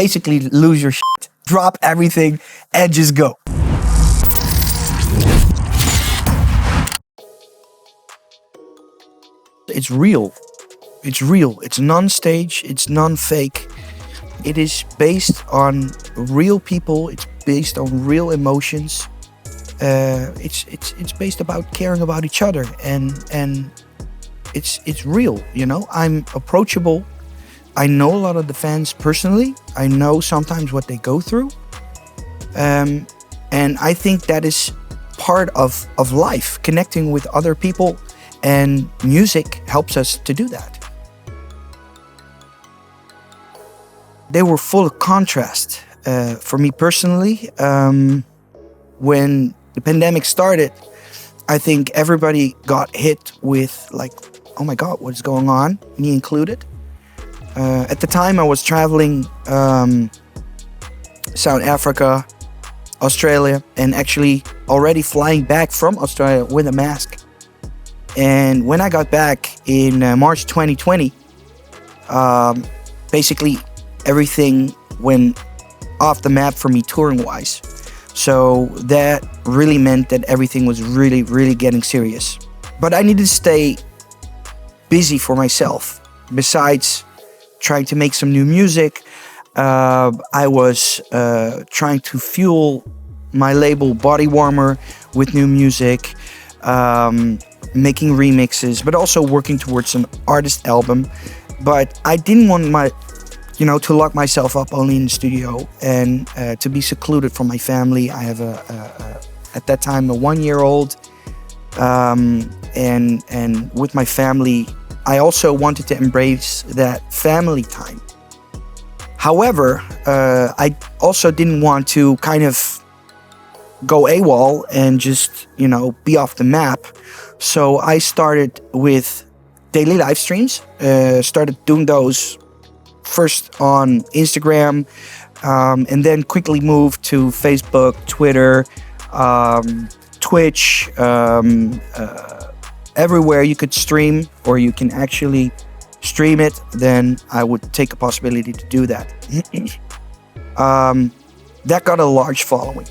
basically lose your shit. Drop everything and just go. It's real. It's real. It's non-stage. It's non-fake. It is based on real people. It's based on real emotions. It's based about caring about each other, and it's real. You know, I'm approachable. I know a lot of the fans personally. I know sometimes what they go through, and I think that is part of life, connecting with other people. And music helps us to do that. They were full of contrast. For me personally, when the pandemic started, I think everybody got hit with like, oh my God, what's going on? Me included. At the time I was traveling South Africa, Australia, and actually already flying back from Australia with a mask. And when I got back in March 2020, basically everything went off the map for me touring-wise. So that really meant that everything was really, really getting serious. But I needed to stay busy for myself. Besides trying to make some new music, I was trying to fuel my label Bodywrmr with new music. Making remixes, but also working towards an artist album. But I didn't want to lock myself up only in the studio and to be secluded from my family. I have at that time a 1-year-old, and with my family, I also wanted to embrace that family time. However, I also didn't want to kind of go AWOL and just, be off the map. So I started with daily live streams, started doing those first on Instagram, and then quickly moved to Facebook, Twitter, Twitch, everywhere you could stream or you can actually stream it, then I would take a possibility to do that. That got a large following.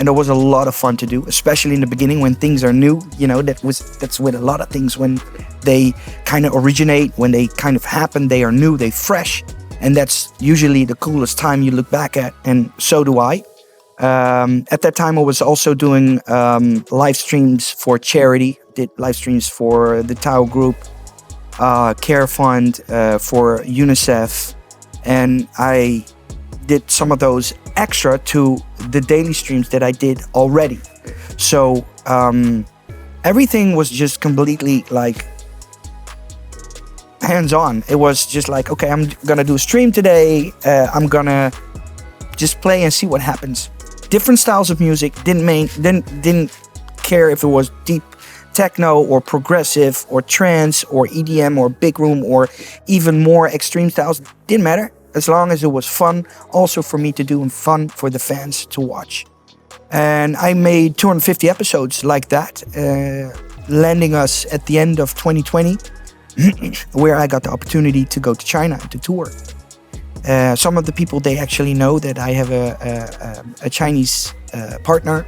And it was a lot of fun to do, especially in the beginning when things are new. That's with a lot of things. When they kind of originate, when they kind of happen, they are new, they fresh, and that's usually the coolest time you look back at. And so do I. At that time, I was also doing live streams for charity. Did live streams for the Tao Group, Care Fund, for UNICEF, and I did some of those extra to the daily streams that I did already. So everything was just completely like hands-on. It was just like, okay, I'm gonna do a stream today. I'm gonna just play and see what happens. Different styles of music. Didn't care if it was deep techno or progressive or trance or EDM or big room or even more extreme styles. Didn't matter. As long as it was fun, also for me to do and fun for the fans to watch. And I made 250 episodes like that, landing us at the end of 2020, where I got the opportunity to go to China to tour. Some of the people, they actually know that I have a Chinese partner.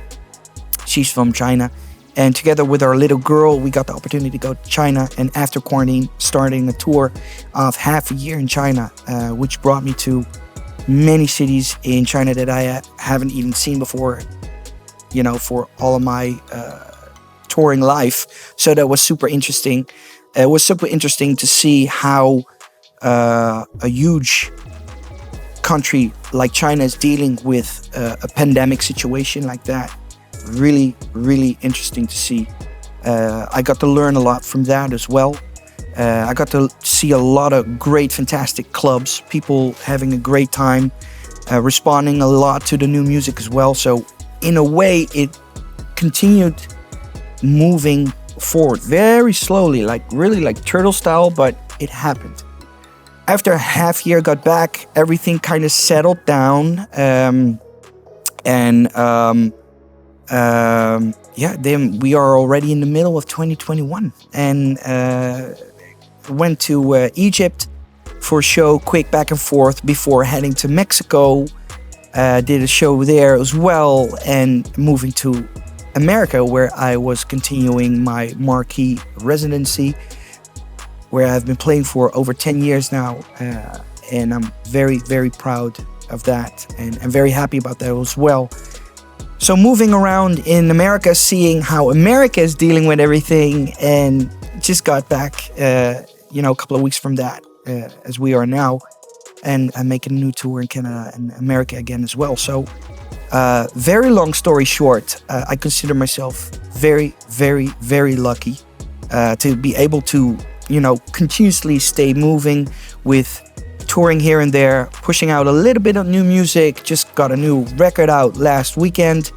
She's from China. And together with our little girl, we got the opportunity to go to China. And after quarantine, starting a tour of half a year in China, which brought me to many cities in China that I haven't even seen before, for all of my touring life. So that was super interesting. It was super interesting to see how a huge country like China is dealing with a pandemic situation like that. Really, really interesting to see. I got to learn a lot from that as well. I got to see a lot of great, fantastic clubs, people having a great time, responding a lot to the new music as well. So in a way, it continued moving forward very slowly, really like turtle style, but it happened. After a half year, got back, everything kind of settled down, then we are already in the middle of 2021, and went to Egypt for a show, quick back and forth before heading to Mexico. Did a show there as well, and moving to America, where I was continuing my marquee residency, where I've been playing for over 10 years now, and I'm very, very proud of that, and I'm very happy about that as well. So moving around in America, seeing how America is dealing with everything, and just got back, a couple of weeks from that, as we are now, and I'm making a new tour in Canada and America again as well. So very long story short, I consider myself very, very, very lucky to be able to, continuously stay moving with touring here and there, pushing out a little bit of new music. Just got a new record out last weekend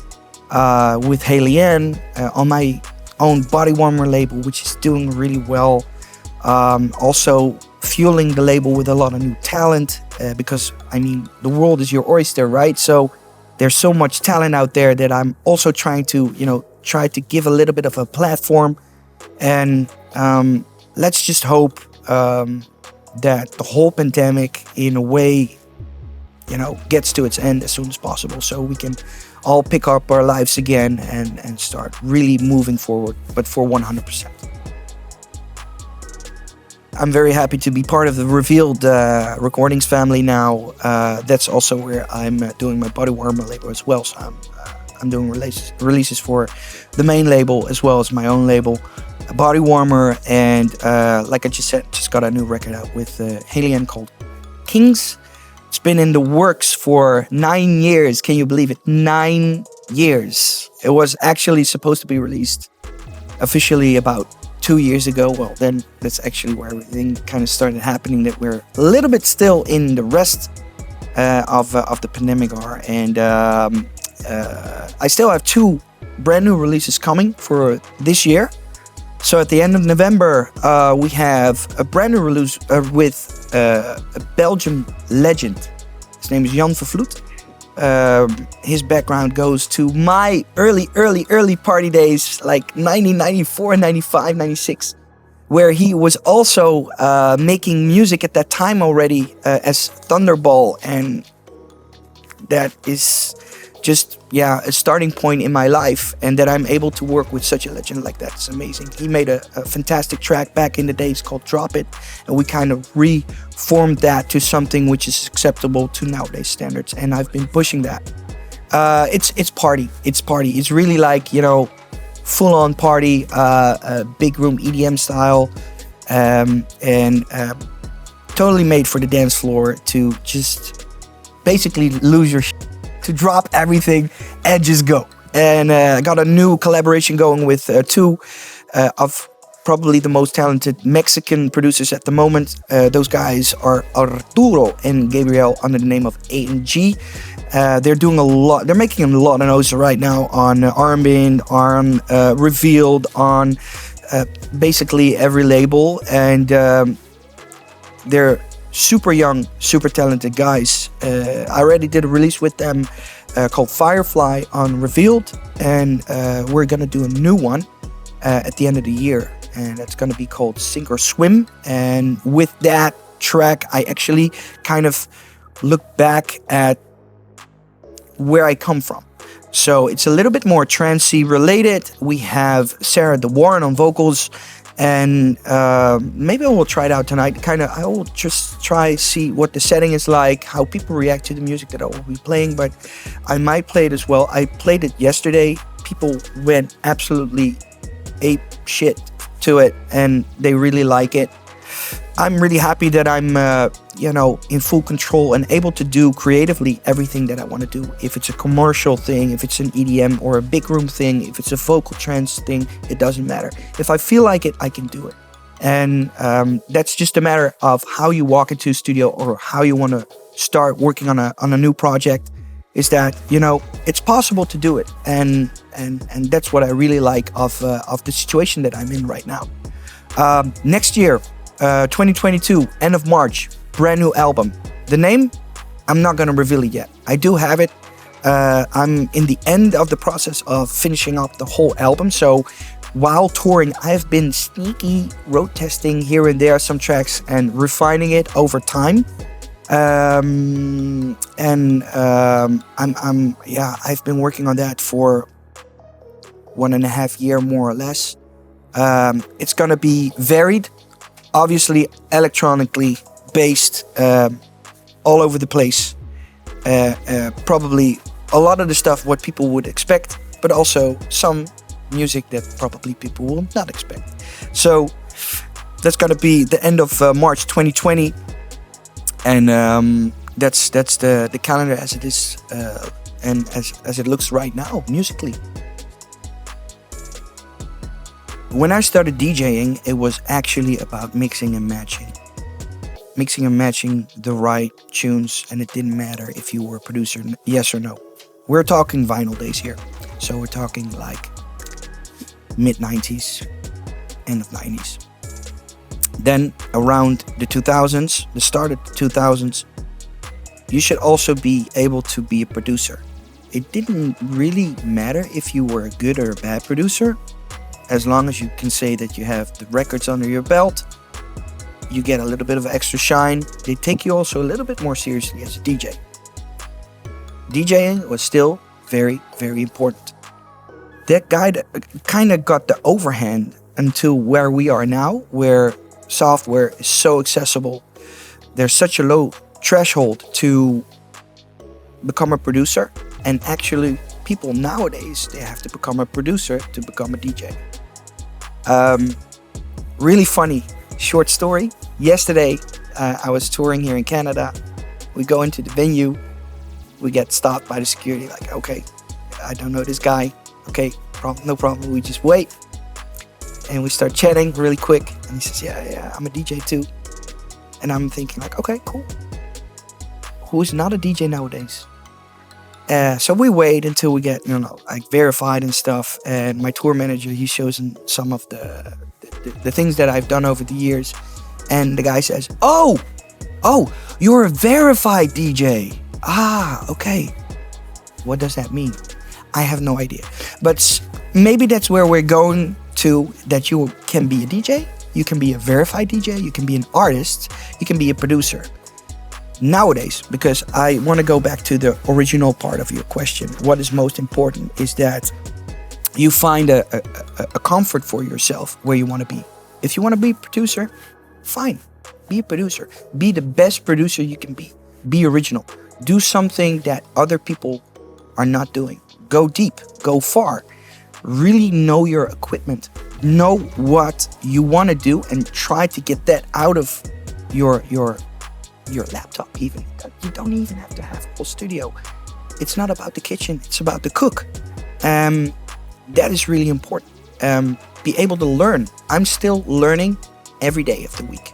with alias on my own Bodywrmr label, which is doing really well. Also fueling the label with a lot of new talent, because the world is your oyster, right? So there's so much talent out there that I'm also trying to try to give a little bit of a platform, and let's just hope that the whole pandemic in a way gets to its end as soon as possible, so we can all pick up our lives again and start really moving forward, but for 100%. I'm very happy to be part of the Revealed Recordings family now. That's also where I'm doing my Bodywrmr label as well. So I'm doing releases for the main label as well as my own label, Bodywrmr, and like I just said, just got a new record out with alias called Kings. It's been in the works for 9 years. Can you believe it? 9 years. It was actually supposed to be released officially about 2 years ago. Well, then that's actually where everything kind of started happening, that we're a little bit still in the rest of the pandemic are. And I still have 2 brand new releases coming for this year. So at the end of November, we have a brand new release with a Belgian legend. His name is Jan Vervloed. His background goes to my early party days, like 1994, 95, 96, where he was also making music at that time already as Thunderball, and that is just a starting point in my life, and that I'm able to work with such a legend like that. It's amazing. He made a fantastic track back in the days called Drop It, and we kind of reformed that to something which is acceptable to nowadays standards, and I've been pushing that. It's party. It's really like, full on party, big room EDM style, and totally made for the dance floor, to just basically lose your shit, to drop everything and just go. And I got a new collaboration going with 2 of probably the most talented Mexican producers at the moment. Those guys are Arturo and Gabriel, under the name of A&G. They're doing a lot. They're making a lot of noise right now on Armband, on Revealed, on basically every label, and they're super young, super talented guys. I already did a release with them called Firefly on Revealed, and we're gonna do a new one at the end of the year, and it's gonna be called Sink or Swim. And with that track, I actually kind of look back at where I come from. So it's a little bit more trancey related. We have Sarah De Warren on vocals, and maybe I will try it out tonight. I will just try see what the setting is like, how people react to the music that I will be playing, but I might play it as well. I played it yesterday. People went absolutely ape shit to it, and they really like it. I'm really happy that I'm, in full control and able to do creatively everything that I want to do. If it's a commercial thing, if it's an EDM or a big room thing, if it's a vocal trance thing, it doesn't matter. If I feel like it, I can do it. And that's just a matter of how you walk into a studio, or how you want to start working on a new project. Is that, it's possible to do it. And that's what I really like of the situation that I'm in right now. Next year, 2022, end of March, brand new album. The name, I'm not gonna reveal it yet. I do have it. I'm in the end of the process of finishing up the whole album, so while touring, I've been sneaky road testing here and there some tracks and refining it over time. I've been working on that for 1.5 years, more or less. It's gonna be varied, obviously electronically based, all over the place. Probably a lot of the stuff what people would expect, but also some music that probably people will not expect. So that's gonna be the end of March 2020, and that's the calendar as it is, and as it looks right now musically. When I started DJing, it was actually about mixing and matching the right tunes, and it didn't matter if you were a producer, yes or no. We're talking vinyl days here, so we're talking like mid-90s, end of 90s. Then around the 2000s, the start of the 2000s, you should also be able to be a producer. It didn't really matter if you were a good or a bad producer, as long as you can say that you have the records under your belt. You get a little bit of extra shine. They take you also a little bit more seriously as a DJ. DJing was still very, very important. That guy kind of got the overhand until where we are now, where software is so accessible. There's such a low threshold to become a producer, and actually people nowadays, they have to become a producer to become a DJ. Really funny short story. Yesterday, I was touring here in Canada. We go into the venue. We get stopped by the security. Like, okay, I don't know this guy. Okay, no problem. We just wait. And we start chatting really quick. And he says, yeah, I'm a DJ too. And I'm thinking like, okay, cool. Who's not a DJ nowadays? So we wait until we get, like verified and stuff. And my tour manager, he shows him some of the things that I've done over the years. And the guy says, oh, you're a verified DJ. Ah, okay. What does that mean? I have no idea. But maybe that's where we're going to, that you can be a DJ. You can be a verified DJ. You can be an artist. You can be a producer. Nowadays, because I want to go back to the original part of your question, what is most important is that you find a comfort for yourself where you want to be. If you want to be a producer, fine. Be a producer. Be the best producer you can be. Be original. Do something that other people are not doing. Go deep. Go far. Really know your equipment. Know what you want to do and try to get that out of your laptop even. You don't even have to have a whole studio. It's not about the kitchen. It's about the cook. That is really important. Be able to learn. I'm still learning every day of the week.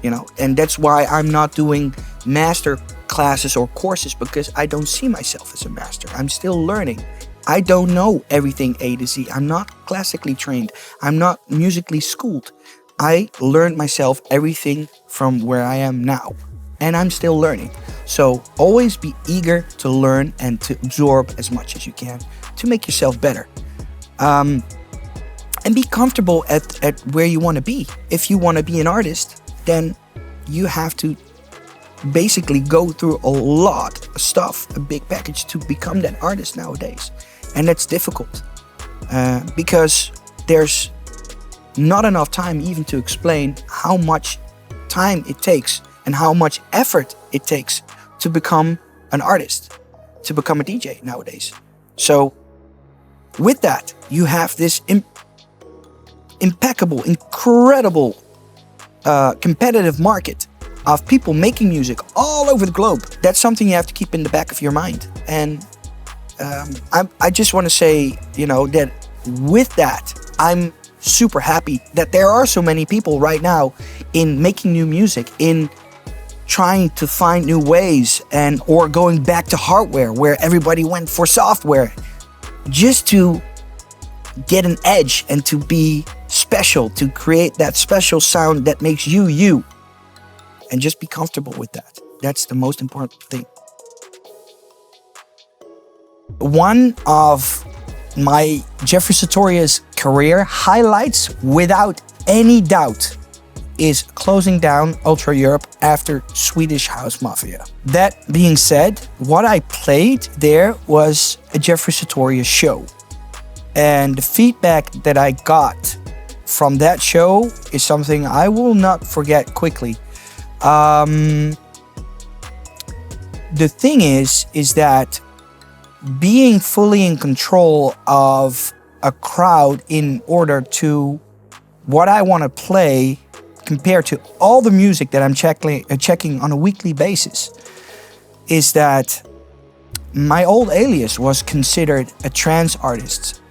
And that's why I'm not doing master classes or courses, because I don't see myself as a master. I'm still learning. I don't know everything A to Z. I'm not classically trained. I'm not musically schooled. I learned myself everything from where I am now, and I'm still learning. So always be eager to learn and to absorb as much as you can to make yourself better. And be comfortable at where you want to be. If you want to be an artist, then you have to basically go through a lot of stuff, a big package to become that artist nowadays. And that's difficult because there's not enough time even to explain how much time it takes and how much effort it takes to become an artist, to become a DJ nowadays. So with that, you have this impeccable, incredible competitive market of people making music all over the globe. That's something you have to keep in the back of your mind. And I just want to say, that with that, I'm super happy that there are so many people right now in making new music, in trying to find new ways, or going back to hardware where everybody went for software just to get an edge and to be special, to create that special sound that makes you you, and just be comfortable with that. That's the most important thing. One of my Jeffrey Sutorius career highlights, without any doubt, is closing down Ultra Europe after Swedish House Mafia. That being said, what I played there was a Jeffrey Sutorius show. And the feedback that I got from that show is something I will not forget quickly. The thing is that being fully in control of a crowd in order to what I want to play compared to all the music that I'm checking on a weekly basis is that my old alias was considered a trance artist,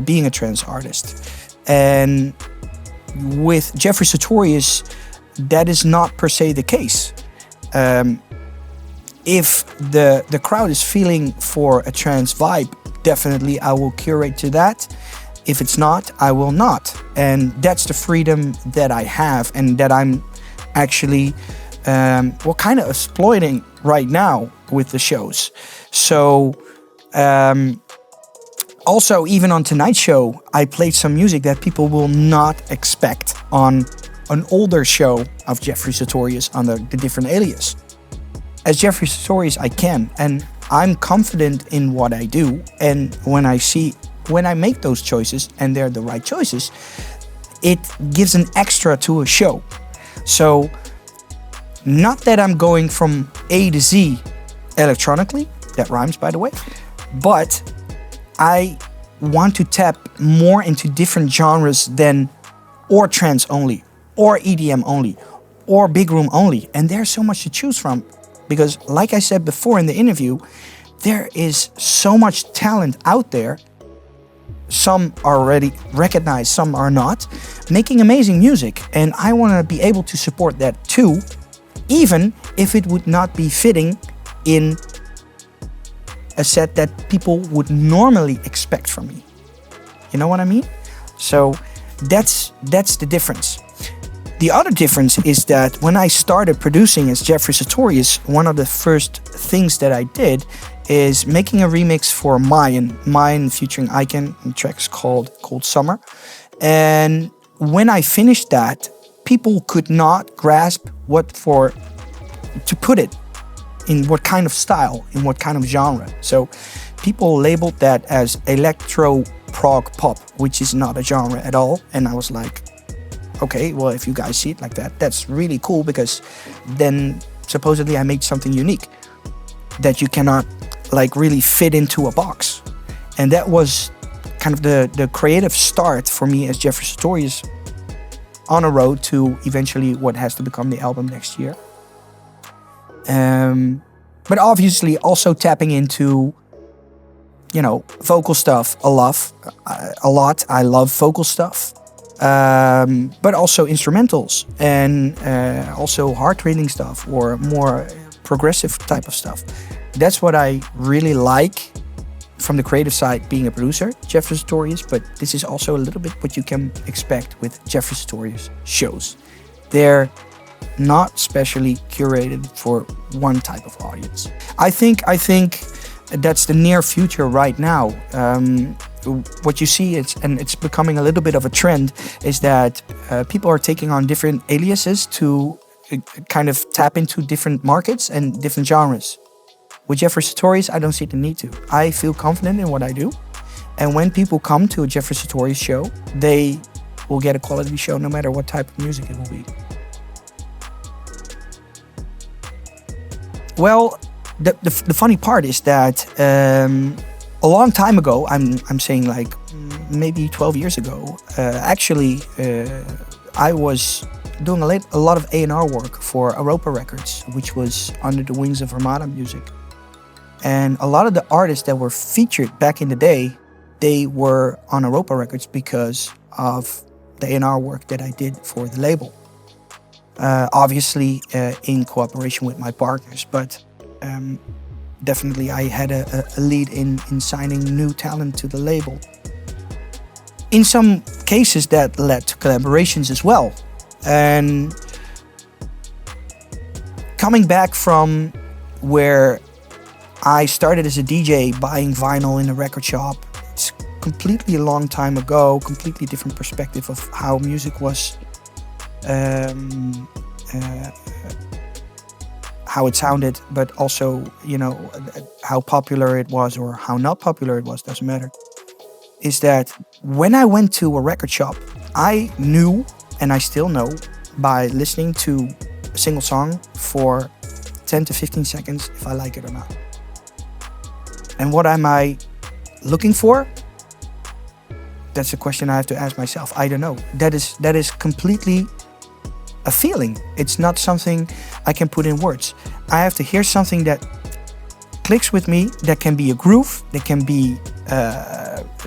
being a trance artist. And with Jeffrey Sutorius, that is not per se the case. If the crowd is feeling for a trance vibe, definitely I will curate to that. If it's not, I will not. And that's the freedom that I have and that I'm actually kind of exploiting right now with the shows. So also, even on tonight's show, I played some music that people will not expect on an older show of Jeffrey Sutorius under the different alias. As Jeffrey Sutorius, I can, and I'm confident in what I do. And when I make those choices, and they're the right choices, it gives an extra to a show. So, not that I'm going from A to Z electronically, that rhymes by the way, but I want to tap more into different genres than or trance only, or EDM only, or big room only. And there's so much to choose from. Because like I said before in the interview, there is so much talent out there. Some are already recognized, some are not, making amazing music. And I want to be able to support that too, even if it would not be fitting in a set that people would normally expect from me. You know what I mean? So that's the difference. The other difference is that when I started producing as Jeffrey Sutorius, one of the first things that I did is making a remix for Mayan featuring Icon. The track is called Cold Summer. And when I finished that, people could not grasp to put it in what kind of style, in what kind of genre. So people labeled that as electro prog pop, which is not a genre at all. And I was like, okay, well, if you guys see it like that, that's really cool, because then supposedly I made something unique that you cannot like really fit into a box. And that was kind of the creative start for me as Jeffrey Sutorius on a road to eventually what has to become the album next year. But obviously also tapping into, vocal stuff a lot. I love vocal stuff. But also instrumentals and also heart-raining stuff or more progressive type of stuff. That's what I really like from the creative side, being a producer, Jeffrey Sutorius, but this is also a little bit what you can expect with Jeffrey Sutorius shows. They're not specially curated for one type of audience. I think that's the near future right now. What you see, it's becoming a little bit of a trend, is that people are taking on different aliases to kind of tap into different markets and different genres. With Jeffrey Sutorius, I don't see the need to. I feel confident in what I do. And when people come to a Jeffrey Sutorius show, they will get a quality show no matter what type of music it will be. Well, the funny part is that a long time ago, I'm saying like maybe 12 years ago, I was doing a lot of A&R work for Europa Records, which was under the wings of Armada Music. And a lot of the artists that were featured back in the day, they were on Europa Records because of the A&R work that I did for the label. Obviously in cooperation with my partners, but definitely I had a lead in signing new talent to the label. In some cases that led to collaborations as well. And coming back from where I started as a DJ buying vinyl in a record shop, it's completely a long time ago, completely different perspective of how music was, how it sounded, but also, you know, how popular it was or how not popular it was, doesn't matter. Is that when I went to a record shop, I knew, and I still know, by listening to a single song for 10 to 15 seconds if I like it or not. And what am I looking for? That's a question I have to ask myself. I don't know. That is completely a feeling. It's not something I can put in words. I have to hear something that clicks with me, that can be a groove, that can be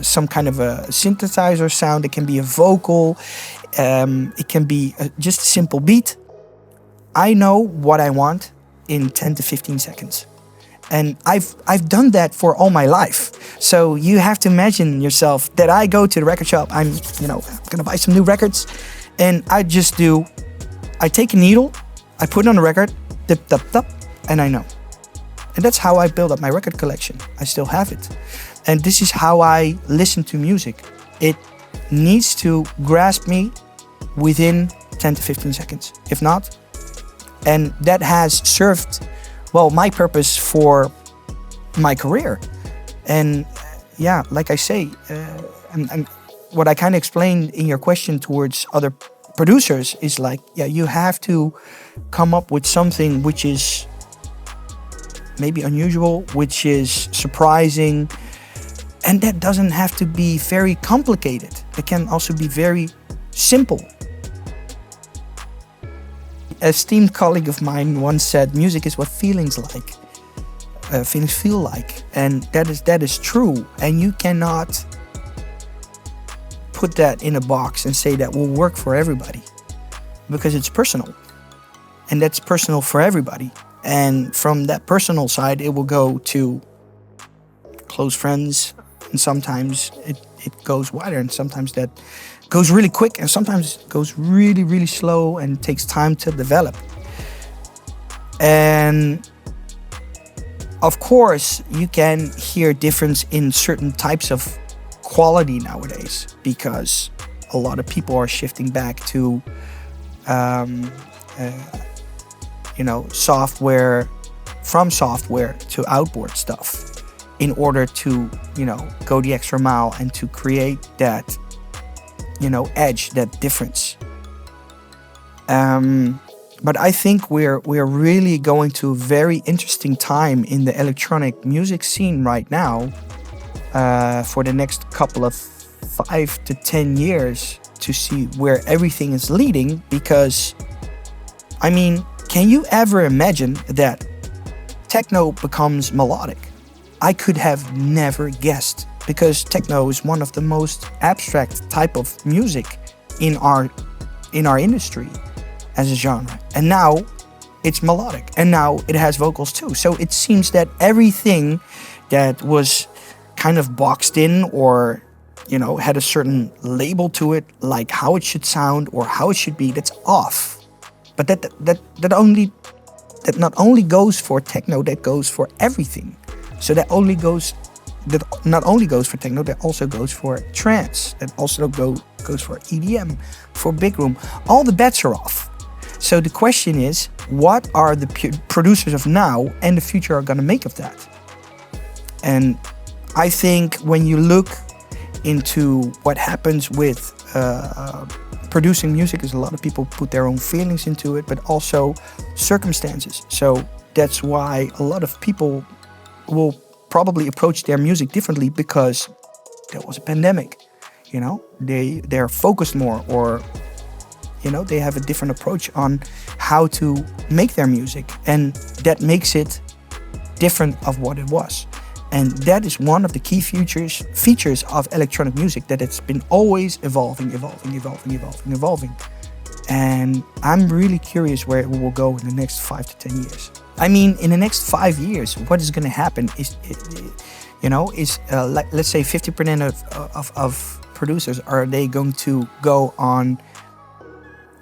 some kind of a synthesizer sound, it can be a vocal, it can be just a simple beat. I know what I want in 10 to 15 seconds. And I've done that for all my life. So you have to imagine yourself that I go to the record shop, I'm gonna buy some new records, and I take a needle, I put it on the record, tip, tap, tap, and I know. And that's how I build up my record collection. I still have it. And this is how I listen to music. It needs to grasp me within 10 to 15 seconds. If not, and that has served, well, my purpose for my career. And yeah, like I say, and what I kind of explained in your question towards other producers is like, yeah, you have to come up with something which is maybe unusual, which is surprising, and that doesn't have to be very complicated. It can also be very simple. An esteemed colleague of mine once said, music is what feelings feel like, and that is true. And you cannot put that in a box and say that will work for everybody, because it's personal, and that's personal for everybody. And from that personal side, it will go to close friends, and sometimes it goes wider, and sometimes that goes really quick, and sometimes it goes really, really slow and takes time to develop. And of course, you can hear difference in certain types of quality nowadays, because a lot of people are shifting back to software, from software to outboard stuff, in order to, go the extra mile and to create that, edge, that difference. But I think we're really going to a very interesting time in the electronic music scene right now, for the next couple of 5 to 10 years, to see where everything is leading. Because, can you ever imagine that techno becomes melodic? I could have never guessed, because techno is one of the most abstract type of music in our industry as a genre. And now it's melodic, and now it has vocals too. So it seems that everything that was kind of boxed in, or had a certain label to it, like how it should sound or how it should be, that's off. But that not only goes for techno, that goes for everything. So that not only goes for techno, that also goes for trance, that also goes for EDM, for big room. All the bets are off. So the question is, what are the producers of now and the future are going to make of that? And I think when you look into what happens with producing music, is a lot of people put their own feelings into it, but also circumstances. So that's why a lot of people will probably approach their music differently, because there was a pandemic. They're focused more, or they have a different approach on how to make their music, and that makes it different of what it was. And that is one of the key features of electronic music, that it's been always evolving. And I'm really curious where it will go in the next 5 to 10 years. In the next 5 years, what is going to happen is, let's say 50% of producers, are they going to go on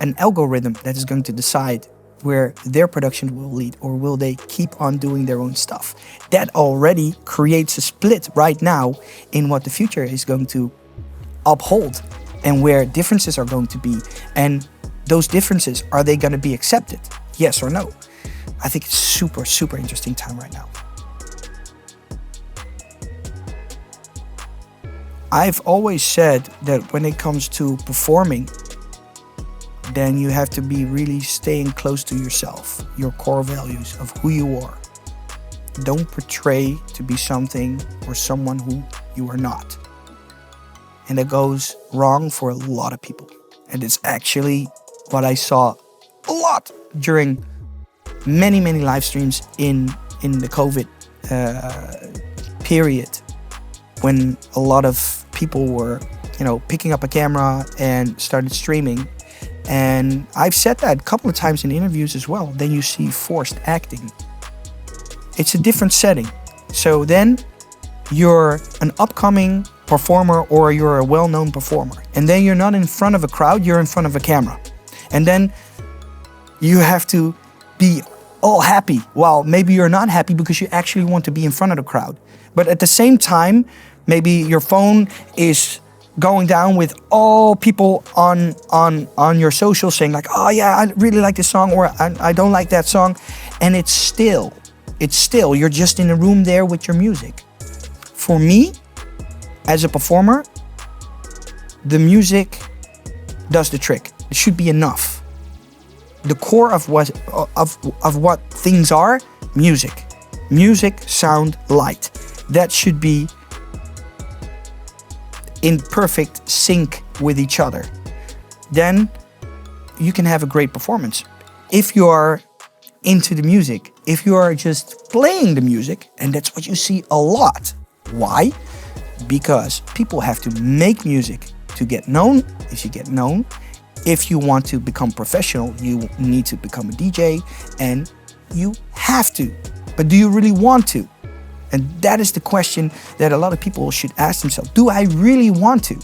an algorithm that is going to decide where their production will lead, or will they keep on doing their own stuff? That already creates a split right now in what the future is going to uphold and where differences are going to be. And those differences, are they going to be accepted? Yes or no? I think it's super, super interesting time right now. I've always said that when it comes to performing, then you have to be really staying close to yourself, your core values of who you are. Don't portray to be something or someone who you are not. And that goes wrong for a lot of people. And it's actually what I saw a lot during many, many live streams in the COVID period, when a lot of people were, picking up a camera and started streaming. And I've said that a couple of times in interviews as well. Then you see forced acting. It's a different setting. So then you're an upcoming performer, or you're a well-known performer. And then you're not in front of a crowd, you're in front of a camera. And then you have to be all happy. Well, maybe you're not happy because you actually want to be in front of the crowd. But at the same time, maybe your phone is going down with all people on your social saying like, oh yeah, I really like this song, or I don't like that song. And it's still, you're just in a room there with your music. For me, as a performer, the music does the trick. It should be enough. The core of what things are, music. Music, sound, light. That should be in perfect sync with each other. Then you can have a great performance. If you are into the music, if you are just playing the music, and that's what you see a lot. Why? Because people have to make music to get known. If you get known, if you want to become professional, you need to become a DJ, and you have to. But do you really want to? And that is the question that a lot of people should ask themselves. Do I really want to?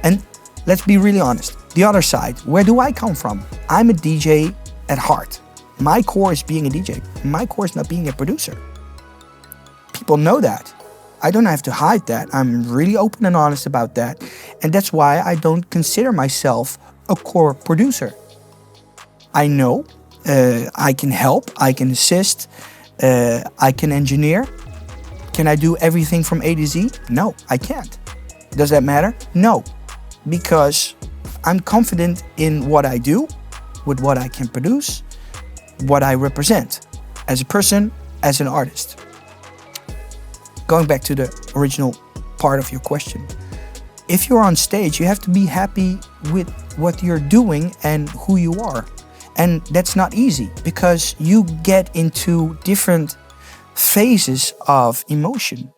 And let's be really honest. The other side, where do I come from? I'm a DJ at heart. My core is being a DJ. My core is not being a producer. People know that. I don't have to hide that. I'm really open and honest about that. And that's why I don't consider myself a core producer. I know I can help, I can assist, I can engineer. Can I do everything from A to Z? No, I can't. Does that matter? No, because I'm confident in what I do, with what I can produce, what I represent as a person, as an artist. Going back to the original part of your question. If you're on stage, you have to be happy with what you're doing and who you are. And that's not easy, because you get into different phases of emotion.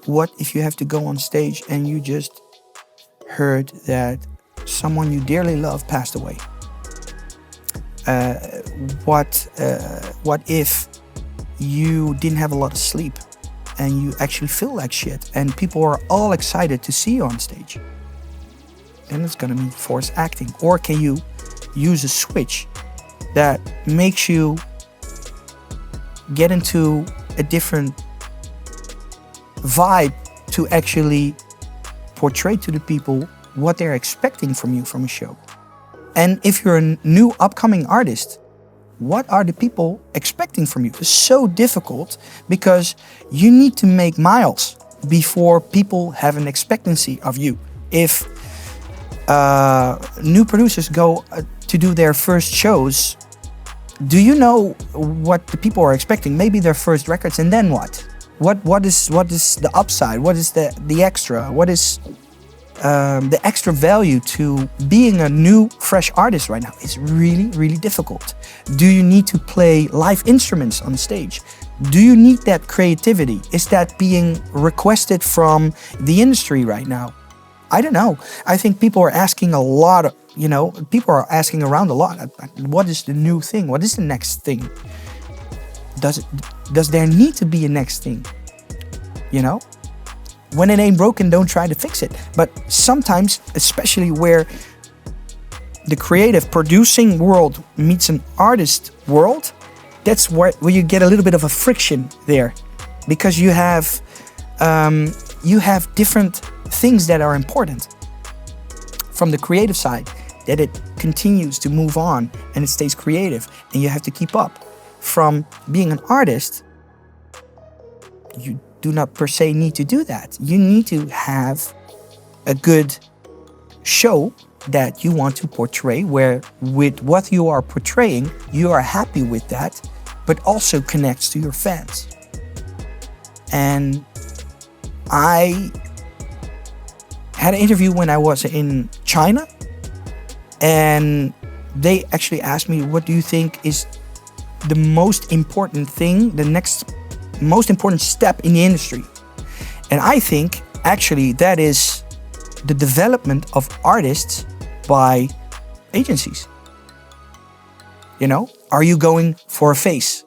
What if you have to go on stage and you just heard that someone you dearly love passed away? What if you didn't have a lot of sleep and you actually feel like shit and people are all excited to see you on stage? Then it's gonna be forced acting. Or can you use a switch that makes you get into a different vibe to actually portray to the people what they're expecting from you from a show? And if you're a new upcoming artist, what are the people expecting from you? It's so difficult, because you need to make miles before people have an expectancy of you. If new producers go to do their first shows, do you know what the people are expecting? Maybe their first records, and then what? What is the upside? What is the extra? What is the extra value to being a new, fresh artist right now? It's really, really difficult. Do you need to play live instruments on stage? Do you need that creativity? Is that being requested from the industry right now? I don't know. I think people are asking a lot of, people are asking around a lot. What is the new thing? What is the next thing? Does there need to be a next thing? When it ain't broken, don't try to fix it. But sometimes, especially where the creative producing world meets an artist world, that's where you get a little bit of a friction there, because you have different things that are important. From the creative side, that it continues to move on and it stays creative and you have to keep up. From being an artist, you do not per se need to do that. You need to have a good show that you want to portray, where with what you are portraying, you are happy with that, but also connects to your fans. And I had an interview when I was in China, and they actually asked me, what do you think is the most important thing, the next most important step in the industry? And I think actually that is the development of artists by agencies. You know, are you going for a face?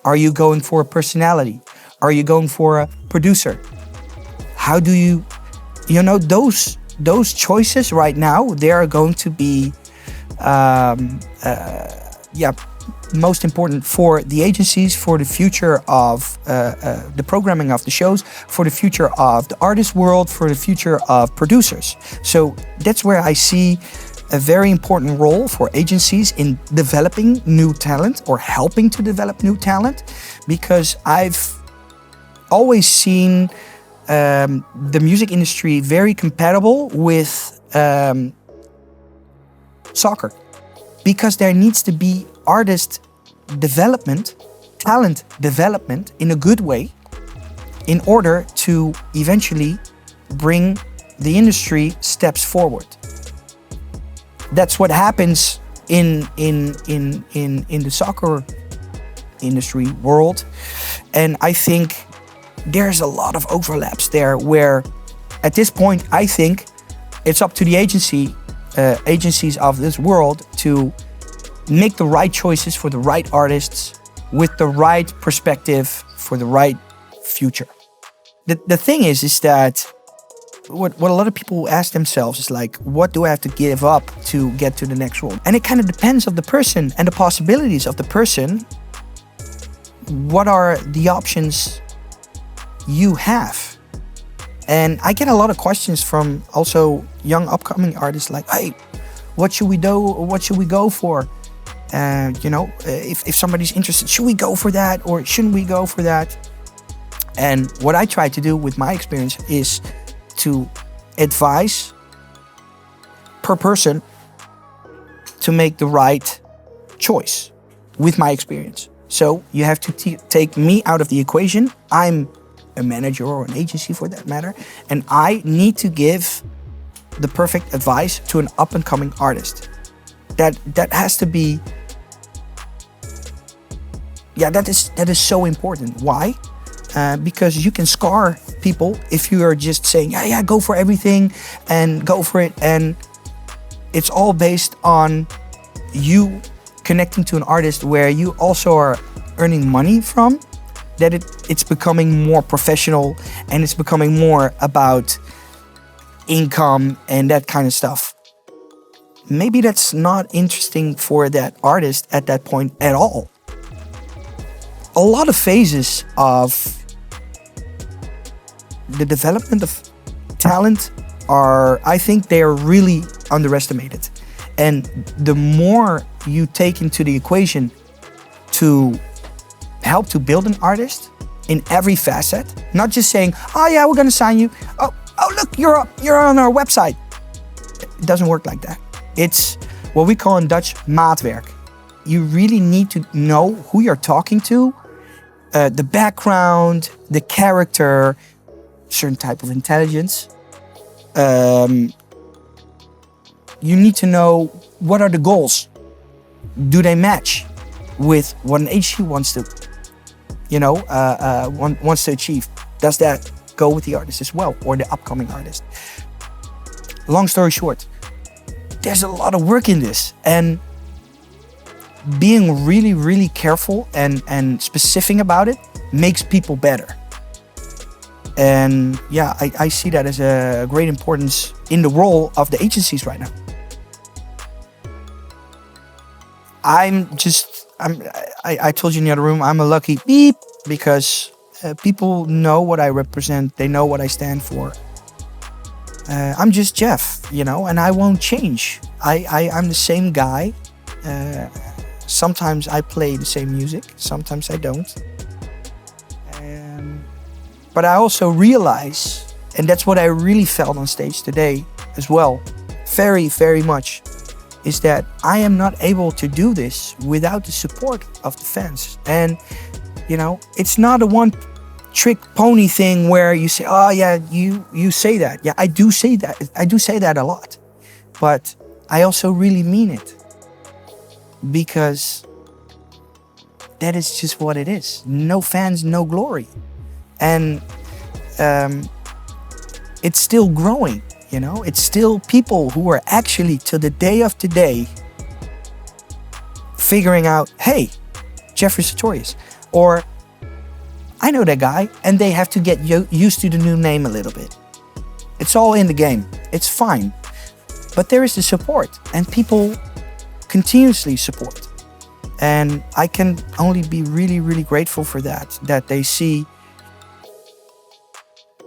Are you going for a personality? Are you going for a producer? How do you know, those choices right now, they are going to be most important for the agencies, for the future of the programming of the shows, for the future of the artist world, for the future of producers. So that's where I see a very important role for agencies in developing new talent or helping to develop new talent, because I've always seen the music industry very compatible with soccer, because there needs to be artist development, talent development in a good way, in order to eventually bring the industry steps forward. That's what happens in the soccer industry world, and I think there's a lot of overlaps there, where at this point I think it's up to the agencies of this world to make the right choices for the right artists with the right perspective for the right future. The thing is that what a lot of people ask themselves is like, what do I have to give up to get to the next role? And it kind of depends on the person and the possibilities of the person. What are the options you have? And I get a lot of questions from also young upcoming artists like, hey, what should we do? What should we go for? If somebody's interested, should we go for that or shouldn't we go for that? And what I try to do with my experience is to advise per person to make the right choice with my experience. So you have to take me out of the equation. I'm a manager or an agency for that matter, and I need to give the perfect advice to an up-and-coming artist. That has to be, that is so important. Why? Because you can scar people if you are just saying, yeah, go for everything and go for it, and it's all based on you connecting to an artist where you also are earning money from. That it's becoming more professional and it's becoming more about income and that kind of stuff. Maybe that's not interesting for that artist at that point at all. A lot of phases of the development of talent I think they are really underestimated. And the more you take into the equation to help to build an artist in every facet, not just saying, oh yeah, we're gonna sign you. Oh look, you're on our website. It doesn't work like that. It's what we call in Dutch maatwerk. You really need to know who you're talking to, the background, the character, certain type of intelligence. You need to know what are the goals. Do they match with what an agency wants to achieve? Does that go with the artist as well, or the upcoming artist? Long story short, there's a lot of work in this, and being really, really careful and specific about it makes people better. And yeah, I see that as a great importance in the role of the agencies right now. I told you in the other room, I'm a lucky beep because people know what I represent. They know what I stand for. I'm just Jeff, you know, and I won't change. I'm the same guy. Sometimes I play the same music, sometimes I don't. But I also realize, and that's what I really felt on stage today as well, very, very much, is that I am not able to do this without the support of the fans. And, you know, it's not a one-trick pony thing where you say, oh yeah, you say that. Yeah, I do say that. I do say that a lot. But I also really mean it. Because that is just what it is. No fans, no glory. And it's still growing, you know? It's still people who are actually, to the day of today, figuring out, hey, Jeffrey Sutorius. Or, I know that guy, and they have to get used to the new name a little bit. It's all in the game. It's fine. But there is the support, and people continuously support. And I can only be really, really grateful for that they see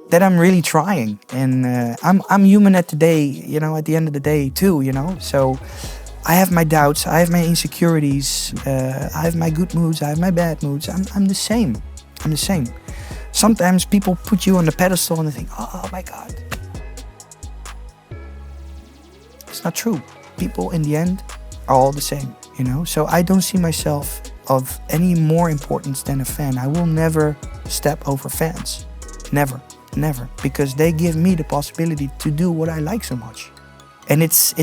that I'm really trying. And I'm human at the end of the day too, you know. So I have my doubts, I have my insecurities, I have my good moods, I have my bad moods. I'm the same. I'm the same. Sometimes people put you on the pedestal and they think, oh my God. It's not true. People in the end are all the same, you know. So I don't see myself of any more importance than a fan. I will never step over fans. Never, never. Because they give me the possibility to do what I like so much. And it's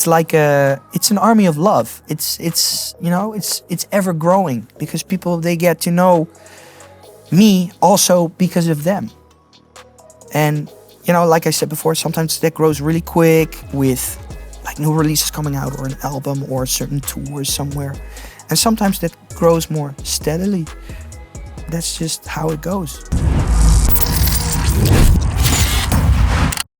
like it's an army of love. It's you know, it's ever growing because people, they get to know me also because of them. And you know, like I said before, sometimes that grows really quick with like new releases coming out or an album or a certain tour somewhere. And sometimes that grows more steadily. That's just how it goes.